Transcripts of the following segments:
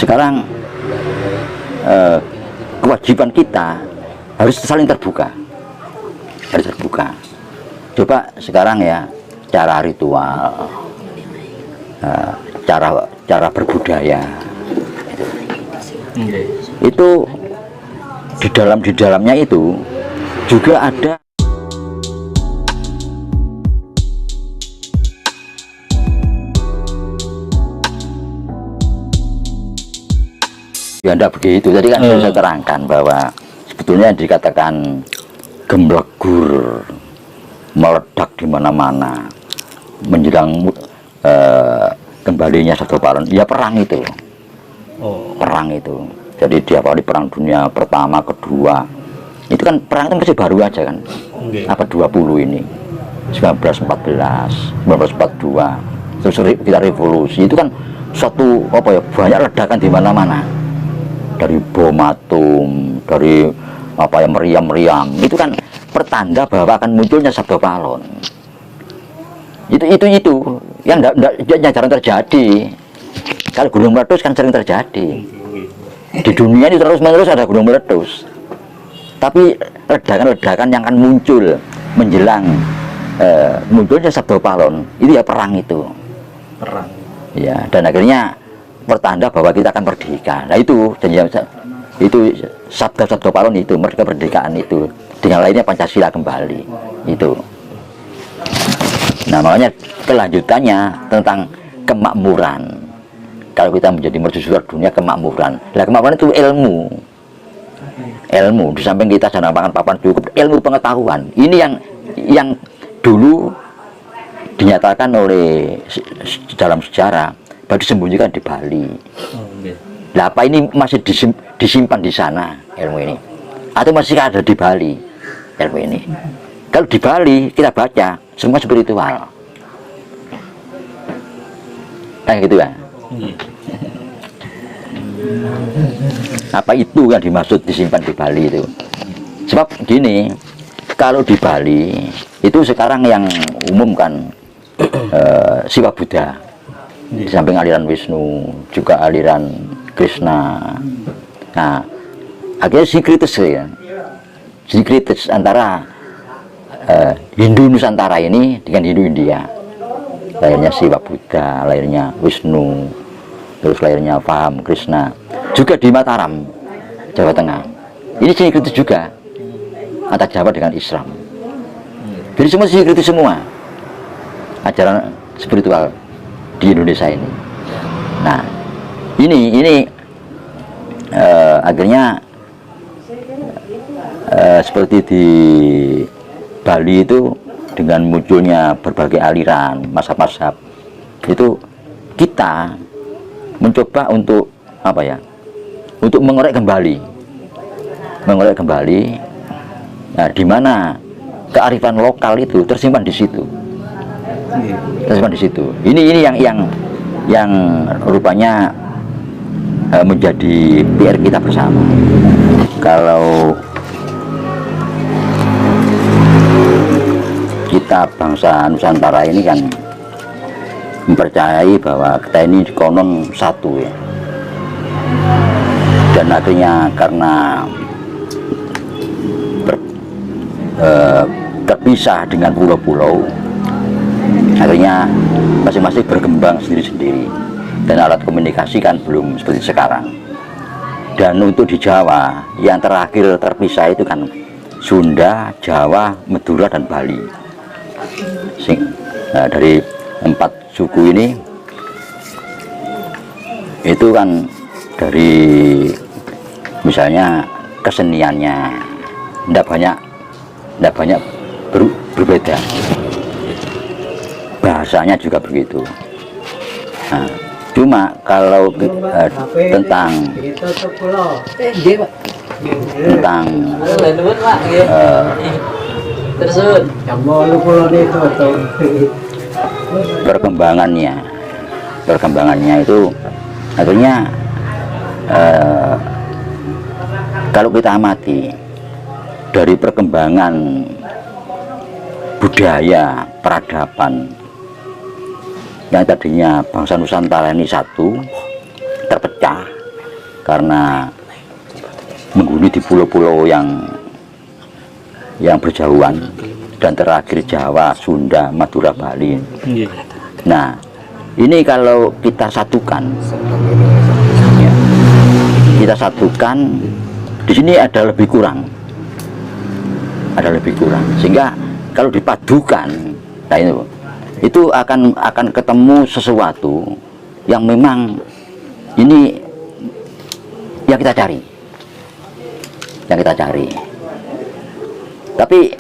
Sekarang kewajiban kita harus saling terbuka, harus terbuka. Coba sekarang ya, cara ritual, cara berbudaya itu di dalamnya itu juga ada ya. Enggak begitu. Tadi kan saya terangkan bahwa sebetulnya dikatakan gemblegur, meledak di mana-mana menjelang kembalinya Sabda Palon. Ya perang itu. Perang itu. Jadi diawali perang dunia pertama, kedua. Itu kan perang itu masih baru aja kan. Apa 20 ini. 1914, 1942. Terus kita revolusi itu kan suatu apa ya, banyak ledakan di mana-mana. Dari bom atom, dari apa yang meriam-meriam, itu kan pertanda bahwa akan munculnya Sabda Palon. Itu yang jarang terjadi. Kalau gunung meletus kan sering terjadi. Di dunia ini terus-menerus ada gunung meletus. Tapi ledakan-ledakan yang akan muncul menjelang munculnya Sabda Palon, itu ya perang itu. Perang. Ya, dan akhirnya pertanda bahwa kita akan merdeka. Nah itu Sabda Palon itu, merdeka kemerdekaan itu. Dengan lainnya Pancasila kembali. Itu. Nah makanya kelanjutannya tentang kemakmuran. Kalau kita menjadi mercusuar dunia, kemakmuran. Nah kemakmuran itu ilmu. Ilmu, di samping kita jangan makan papan cukup, ilmu pengetahuan. Ini yang dulu dinyatakan oleh dalam sejarah bahwa disembunyikan di Bali. Nah, apa ini masih disimpan di sana ilmu ini? Atau masih ada di Bali ilmu ini? Kalau di Bali kita baca semua spiritual. Kayak gitu kan? Apa itu yang dimaksud disimpan di Bali itu? Sebab gini, kalau di Bali itu sekarang yang umum kan Siwa Buddha. Di samping aliran Wisnu, juga aliran Krishna. Nah, akhirnya sinkritis ya. Sinkritis antara Hindu Nusantara ini dengan Hindu India. Lahirnya Siwa Buddha, lahirnya Wisnu, terus lahirnya Paham Krishna. Juga di Mataram, Jawa Tengah. Ini sinkritis juga antara Jawa dengan Islam. Jadi semua sinkritis semua. Ajaran spiritual di Indonesia ini. Nah, ini akhirnya seperti di Bali itu dengan munculnya berbagai aliran, mazhab-mazhab itu kita mencoba untuk apa ya? Untuk mengorek kembali. Nah, di mana kearifan lokal itu tersimpan di situ. Tersimpan di situ. Ini yang rupanya menjadi PR kita bersama. Kalau kita bangsa Nusantara ini kan mempercayai bahwa kita ini konon satu ya. Dan akhirnya karena terpisah dengan pulau-pulau, akhirnya masing-masing berkembang sendiri-sendiri, dan alat komunikasi kan belum seperti sekarang. Dan untuk di Jawa yang terakhir terpisah itu kan Sunda, Jawa, Madura, dan Bali. Nah, dari 4 suku ini itu kan dari misalnya keseniannya tidak banyak berbeda, bahasanya juga begitu. Nah, cuma kalau tentang perkembangannya itu akhirnya kalau kita amati dari perkembangan budaya peradaban yang tadinya bangsa Nusantara ini satu terpecah karena menghuni di pulau-pulau yang berjauhan, dan terakhir Jawa, Sunda, Madura, Bali. Nah, ini kalau kita satukan, ya, kita satukan, di sini ada lebih kurang, sehingga kalau dipadukan, nah itu akan ketemu sesuatu yang memang ini yang kita cari, tapi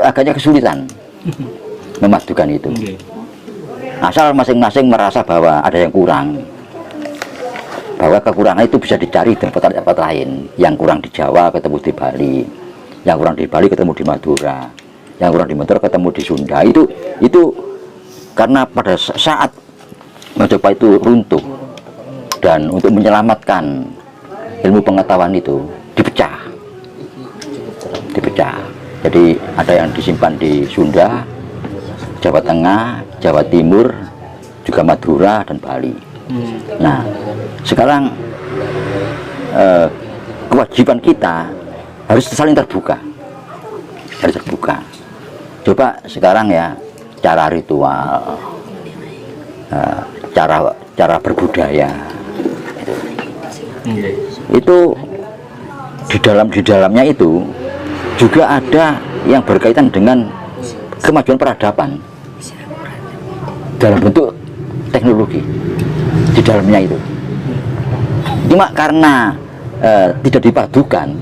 agaknya kesulitan memadukan itu. Asal masing-masing merasa bahwa ada yang kurang, bahwa kekurangan itu bisa dicari di tempat lain. Yang kurang di Jawa ketemu di Bali, yang kurang di Bali ketemu di Madura, yang kurang di Madura ketemu di Sunda. Itu karena pada saat Majapahit itu runtuh, dan untuk menyelamatkan ilmu pengetahuan itu dipecah. Jadi ada yang disimpan di Sunda, Jawa Tengah, Jawa Timur, juga Madura dan Bali. Nah, sekarang kewajiban kita harus saling terbuka. Coba sekarang ya, cara ritual, cara berbudaya, itu di dalamnya itu juga ada yang berkaitan dengan kemajuan peradaban dalam bentuk teknologi di dalamnya itu. Cuma karena tidak dipadukan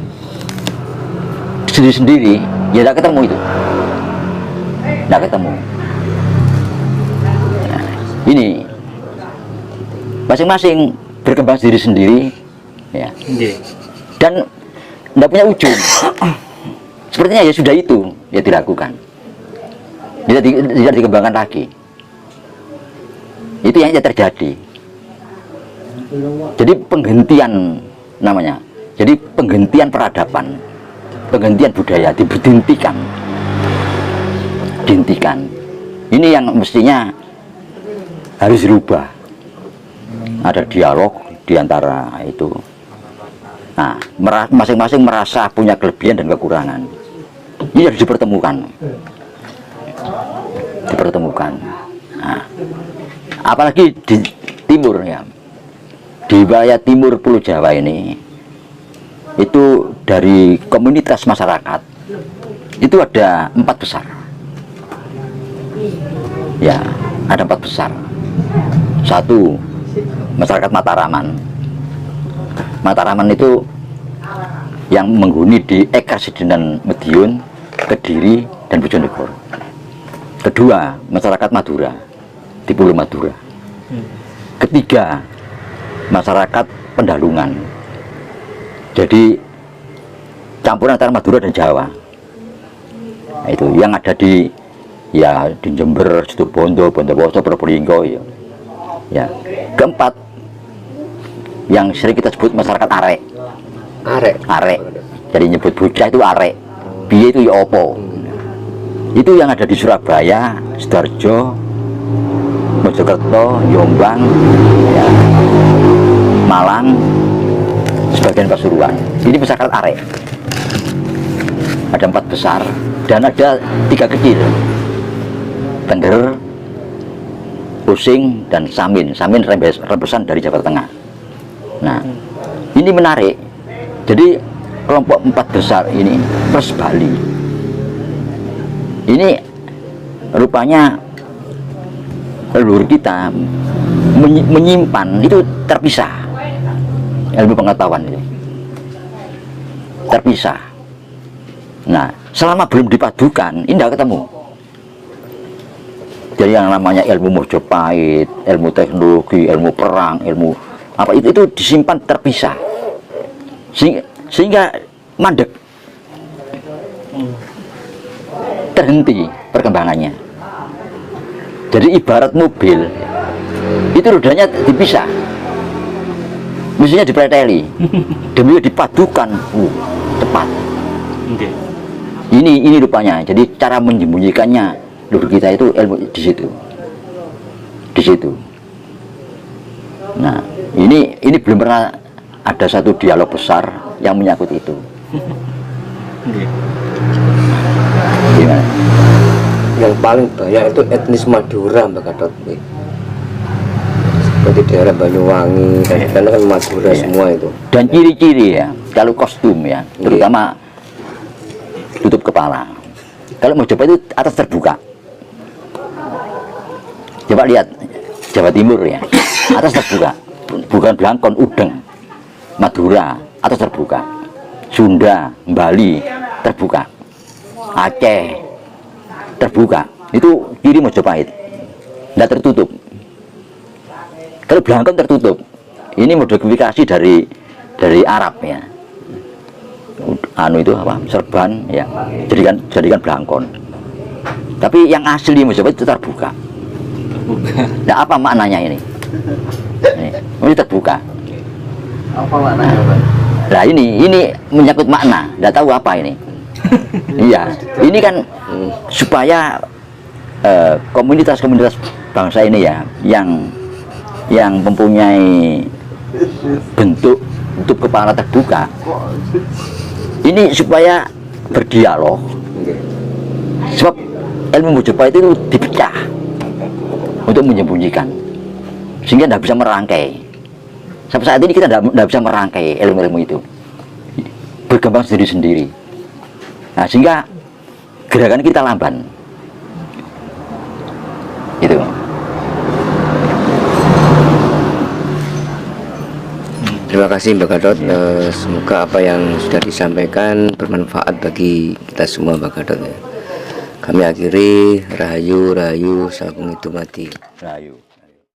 sendiri-sendiri, ya tidak ketemu itu, tidak ketemu. Nah, ini masing-masing berkembang sendiri-sendiri, ya, dan tidak punya ujung. Sepertinya ya sudah itu ya dilakukan, tidak dikembangkan lagi. Itu yang terjadi. Jadi penghentian namanya. Jadi penghentian peradaban, penghentian budaya, dihentikan. Ini yang mestinya harus dirubah. Ada dialog di antara itu. Nah, masing-masing merasa punya kelebihan dan kekurangan. Ini harus dipertemukan. Nah, apalagi di timur ya, di wilayah timur Pulau Jawa ini, itu dari komunitas masyarakat itu ada 4 besar. Ya, ada 4 besar. 1, masyarakat Mataraman. Mataraman itu yang menghuni di Ekasidenan Madiun, Kediri, dan Bojonegoro. Kedua, masyarakat Madura di Pulau Madura. Ketiga, masyarakat Pendalungan. Jadi campuran antara Madura dan Jawa. Nah, itu yang ada di Jember, Situbondo, Bondowoso, Probolinggo, ya. Ya. Keempat, yang sering kita sebut masyarakat arek. Jadi nyebut bocah itu arek, piye itu ya opo. Itu yang ada di Surabaya, Sidoarjo, Mojokerto, Jombang, ya, Malang, sebagian Pasuruan. Ini masyarakat arek. Ada 4 besar dan ada 3 kecil, Tengger, Using, dan Samin. Samin rebesan dari Jawa Tengah. Nah, ini menarik. Jadi kelompok 4 besar ini plus Bali, ini rupanya leluhur kita menyimpan itu terpisah, ilmu pengetahuan itu terpisah. Nah, selama belum dipadukan ini tidak ketemu. Jadi yang namanya ilmu Majapahit, ilmu teknologi, ilmu perang, ilmu apa itu disimpan terpisah, sehingga mandek, terhenti perkembangannya. Jadi ibarat mobil itu rodanya dipisah, mestinya dipreteli, demi dipadukan cepat. Ini rupanya. Jadi cara menyembunyikannya leluhur kita itu ilmu di situ. Nah, ini belum pernah ada satu dialog besar yang menyangkut itu. Gimana? Yang paling banyak itu etnis Madura, Mbak Gatot. Seperti daerah Banyuwangi, karena kan Madura semua itu. Dan ciri-ciri ya, kalau kostum ya, terutama tutup kepala. Kalau Mojokerto itu atas terbuka. Coba lihat Jawa Timur ya, atas terbuka, bukan belangkon, udeng. Madura atas terbuka, Sunda, Bali terbuka, Aceh terbuka. Itu kiri Mojopahit, tidak tertutup. Kalau belangkon tertutup, ini modifikasi dari Arab ya. Anu itu apa? Serban ya, jadikan belangkon. Tapi yang asli Mojopahit itu terbuka. Nah, apa maknanya ini? Ini terbuka. Apa maknanya, Pak? Nah ini menyangkut makna, tidak tahu apa ini. Iya, ini kan supaya komunitas-komunitas bangsa ini ya, yang mempunyai bentuk kepala terbuka, ini supaya berdialog. Sebab ilmu Mojopahit itu dipecah untuk menyembunyikan, sehingga tidak bisa merangkai. Sampai saat ini kita tidak bisa merangkai ilmu-ilmu itu, berkembang sendiri-sendiri. Nah, sehingga gerakan kita lamban. Itu. Terima kasih Mbak Gatot. Semoga apa yang sudah disampaikan bermanfaat bagi kita semua, Mbak Gatot. Kami akhiri, Rahayu, Rahayu, Sagung itu mati. Rahayu.